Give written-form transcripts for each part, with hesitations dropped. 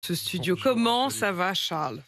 Ce studio, Bonjour, comment Anthony. ça va, Charles?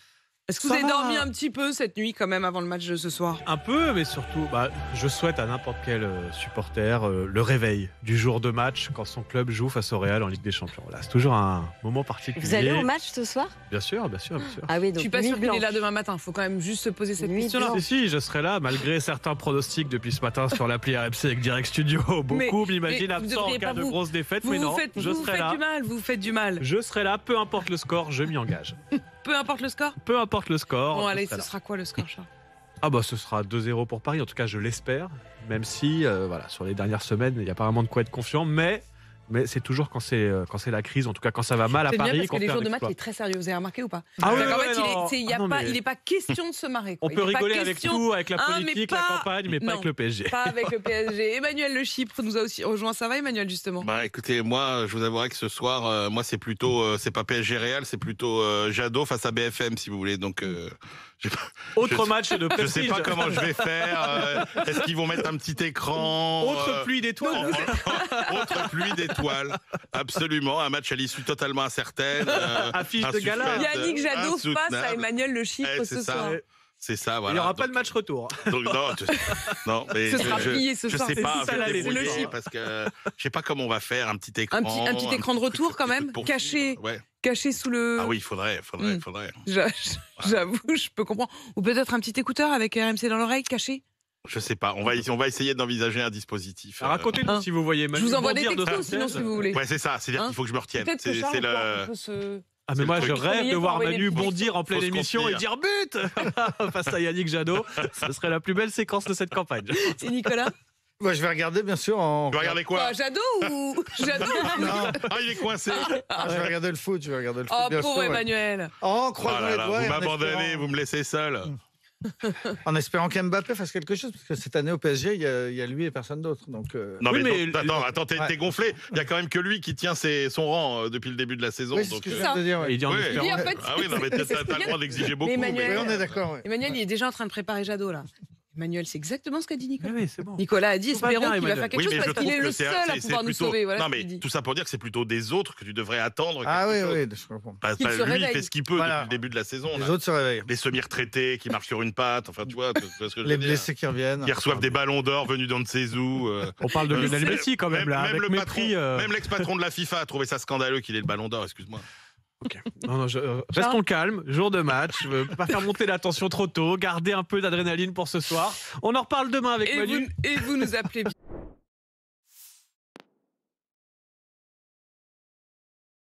Est-ce que vous Ça avez dormi va. un petit peu cette nuit quand même avant le match de ce soir? Un peu, mais surtout, je souhaite à n'importe quel supporter le réveil du jour de match quand son club joue face au Real en Ligue des Champions. Là, c'est toujours un moment particulier. Vous allez au match ce soir? Bien sûr, bien sûr, bien sûr. Ah oui, Je donc suis pas nuit sûre qu'il est blanche. là demain matin. Faut quand même juste se poser cette Nuit question-là. blanche. Si, je serai là, malgré certains pronostics depuis ce matin sur l'appli RMC avec Direct Studio. Beaucoup m'imaginent mais vous absent en devriez cas pas de vous- grosse défaite, Vous mais non, vous faites, je vous serai faites là. du mal, vous faites du mal. Je serai là, peu importe le score, je m'y engage. Peu importe le score. Peu importe le score. Bon, je allez, serai ce là. sera quoi le score, Charles? Ce sera 2-0 pour Paris, en tout cas je l'espère, même si sur les dernières semaines il n'y a pas vraiment de quoi être confiant, mais c'est toujours quand c'est la crise, en tout cas quand ça va mal à C'est bien Paris, parce que qu'on les fait un jours de match, exploit. il est très sérieux. Vous avez remarqué ou pas? Ah oui, C'est-à-dire qu'en ouais, fait, non. il Non, mais- n'est pas question de se marrer. On quoi. peut Il est pas rigoler avec question- tout, avec la Ah, mais politique, la pas- campagne, mais pas Non. avec le PSG. Pas avec le PSG. Emmanuel Le Chypre nous a aussi rejoint. Ça va, Emmanuel, justement? Bah écoutez, moi je vous avouerai que ce soir, moi c'est plutôt, c'est pas PSG Real, c'est plutôt Jadot face à BFM si vous voulez. Donc j'ai pas- Autre je- match de je prestige. sais pas comment je vais faire. Est-ce qu'ils vont mettre un petit écran Autre pluie d'étoiles. Autre pluie d'étoiles, absolument. Un match à l'issue totalement incertaine. Affiche un de gala. suspense, Yannick Jadot face à insoutenable. Emmanuel Le Chypre Eh, ce c'est ça. soir. C'est ça, Il voilà. n'y aura pas Donc, de match retour. donc, non, mais Ce sera plié ce je soir. sais C'est pas, ça, je là, vais les me débrouiller équipes. parce que je sais pas comment on va faire, un petit écran. Un petit écran de retour, quand même, pour caché. suivre, ouais. Caché sous le. Ah oui, il faudrait. J'avoue, je peux comprendre. Ou peut-être un petit écouteur avec RMC dans l'oreille, caché. Je sais pas, on va essayer d'envisager un dispositif. Racontez-nous Hein. si vous voyez Je Manu vous envoie des bondir de textos, sinon, tristesse. si vous voulez. Ouais, c'est ça, c'est-à-dire Hein qu'il faut que je me retienne. Peut-être que C'est Charles le. peut se... Ah mais C'est moi le je truc. rêve de Faut voir envoyer Manu des bondir en pleine Faut se émission et contenir. dire but face à Yannick Jadot. Ce serait la plus belle séquence de cette campagne. Et Nicolas? Bah, je vais regarder, bien sûr. Tu vas regarder quoi Jadot ou Jadot? Non, Ah, il est coincé. je vais regarder le foot. Je vais regarder le foot, Oh, bien pauvre sûr. Ouais. Emmanuel. En Oh croisant là les là, doigts, vous et en m'abandonnez, espérant- vous me laissez seul. en espérant qu'Mbappé fasse quelque chose, parce que cette année au PSG, il y a lui et personne d'autre. Donc, Non Oui, mais, mais- attends, t'es Ouais. gonflé. Il y a quand même que lui qui tient son rang depuis le début de la saison. oui, c'est ce donc, que je ça. viens de dire. ouais. Il dit en Oui. espérant- Il dit, en fait, Ah oui, non mais t'as le droit d'exiger beaucoup. Emmanuel- Oui, on est d'accord. ouais. Emmanuel, il est déjà en train de préparer Jadot, là. Emmanuel, c'est exactement ce qu'a dit Nicolas. Oui, c'est bon. Nicolas a dit, Tout va espérons bien, qu'il va Emmanuel. faire quelque Oui, chose mais je parce qu'il trouve est que le c'est seul à c'est pouvoir nous plutôt. sauver. Voilà Non ce qu'il mais dit. tout ça pour dire que c'est plutôt des autres que tu devrais attendre. Ah oui, quelque chose. oui, je comprends. Qu'il se Lui, il réveille. fait ce qu'il peut Voilà. depuis le début de la saison. Les là. autres se réveillent. Les semi-retraités qui marchent sur une patte, enfin tu vois ce que je Les veux dire. blessés qui reviennent. Qui reçoivent des ballons d'or venus d'on ne sait où. On parle de Lionel Même- Messi quand même là, avec le mépris. patron, même l'ex-patron de la FIFA a trouvé ça scandaleux qu'il ait le ballon d'or, excuse-moi. Non, restons calmes, jour de match, pas faire monter la tension trop tôt, garder un peu d'adrénaline pour ce soir. On en reparle demain avec Manu. Et vous nous appelez